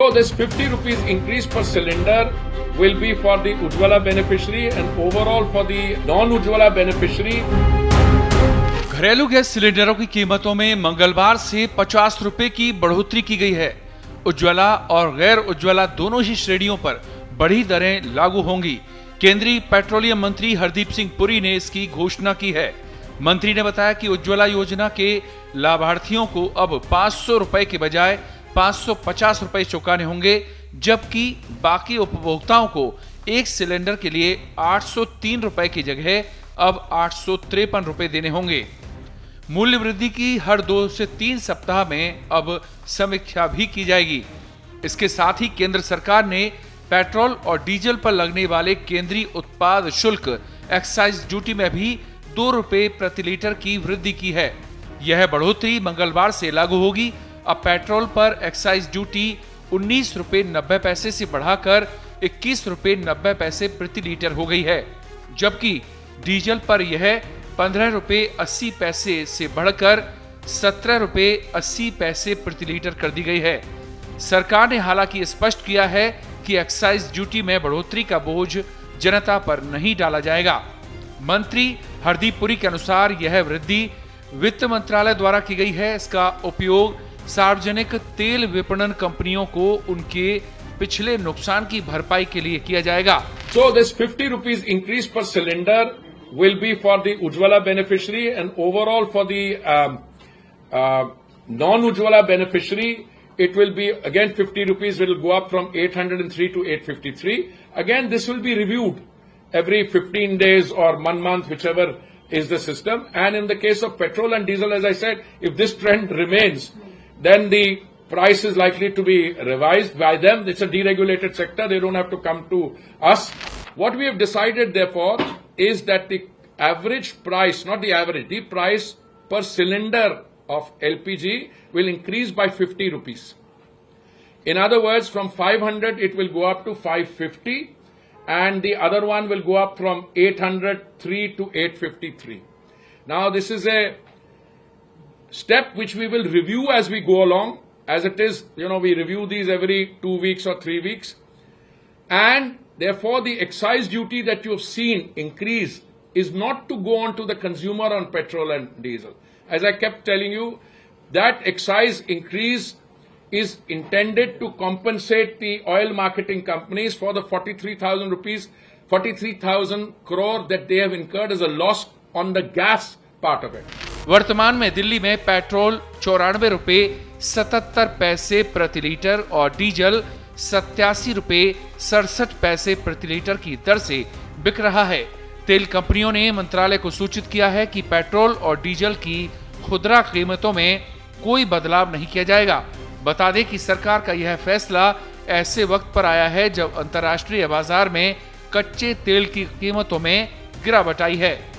So this 50 rupees increase per cylinder will be for the Ujjwala beneficiary and overall for the non-Ujjwala beneficiary. घरेलू gas सिलेंडरों की कीमतों में मंगलवार से 50 रुपए की बढ़ोतरी की गई है। उज्ज्वला और गैर उज्ज्वला दोनों ही श्रेणियों पर बढ़ी दरें लागू होंगी। केंद्रीय पेट्रोलियम मंत्री हरदीप सिंह पुरी ने इसकी घोषणा की है। मंत्री ने बताया कि उज्ज्वला योजना के लाभार्थियों को अब 500 रुपए के बजाय 550 रुपए चुकाने होंगे, जबकि बाकी उपभोक्ताओं को एक सिलेंडर के लिए 803 रुपए की जगह अब 853 रुपए देने होंगे। मूल्य वृद्धि की हर 2 से 3 सप्ताह में अब समीक्षा भी की जाएगी। इसके साथ ही केंद्र सरकार ने पेट्रोल और डीजल पर लगने वाले केंद्रीय उत्पाद शुल्क एक्साइज ड्यूटी में भी 2 रुपए प्रति लीटर की वृद्धि की है। यह बढ़ोतरी मंगलवार से लागू होगी। अब पेट्रोल पर एक्साइज ड्यूटी 19 रुपए 90 पैसे से बढ़ाकर 21 रुपए 90 पैसे प्रति लीटर हो गई है, जबकि डीजल पर यह 15 रुपए 80 पैसे से बढ़कर 17 रुपए 80 पैसे प्रति लीटर कर दी गई है। सरकार ने हालांकि स्पष्ट किया है कि एक्साइज ड्यूटी में बढ़ोतरी का बोझ जनता पर नहीं डाला जाएगा। मंत्री हरदीप पुरी के अनुसार यह वृद्धि वित्त मंत्रालय द्वारा की गई है। इसका उपयोग सार्वजनिक तेल विपणन कंपनियों को उनके पिछले नुकसान की भरपाई के लिए किया जाएगा। So this 50 rupees increase per cylinder will be for the Ujjwala beneficiary and overall for the non-Ujjwala beneficiary it will be again 50 rupees will go up from 803 to 853. Again this will be reviewed every 15 days or 1 month, whichever is the system. And in the case of petrol and diesel, as I said, if this trend remains, then the price is likely to be revised by them. It's a deregulated sector. They don't have to come to us. What we have decided, therefore, is that the average price, not the average, the price per cylinder of LPG will increase by 50 rupees. In other words, from 500 it will go up to 550 and the other one will go up from 803 to 853. Now this is a step which we will review as we go along. As it is, we review these every 2 weeks or 3 weeks. And therefore, the excise duty that you have seen increase is not to go on to the consumer on petrol and diesel. As I kept telling you, that excise increase is intended to compensate the oil marketing companies for the 43,000 crore that they have incurred as a loss on the gas part of it. वर्तमान में दिल्ली में petrol 94 रुपए 77 पैसे प्रति litre और diesel 87 रुपए 67 पैसे प्रति लीटर की दर से बिक रहा है। तेल कंपनियों ने मंत्रालय को सूचित किया है कि पेट्रोल और डीजल की खुदरा कीमतों में कोई बदलाव नहीं किया जाएगा। बता दें कि सरकार का यह फैसला ऐसे वक्त पर आया है जब अंतर्राष्ट्रीय बाजार में कच्चे तेल की कीमतों में गिरावट आई है।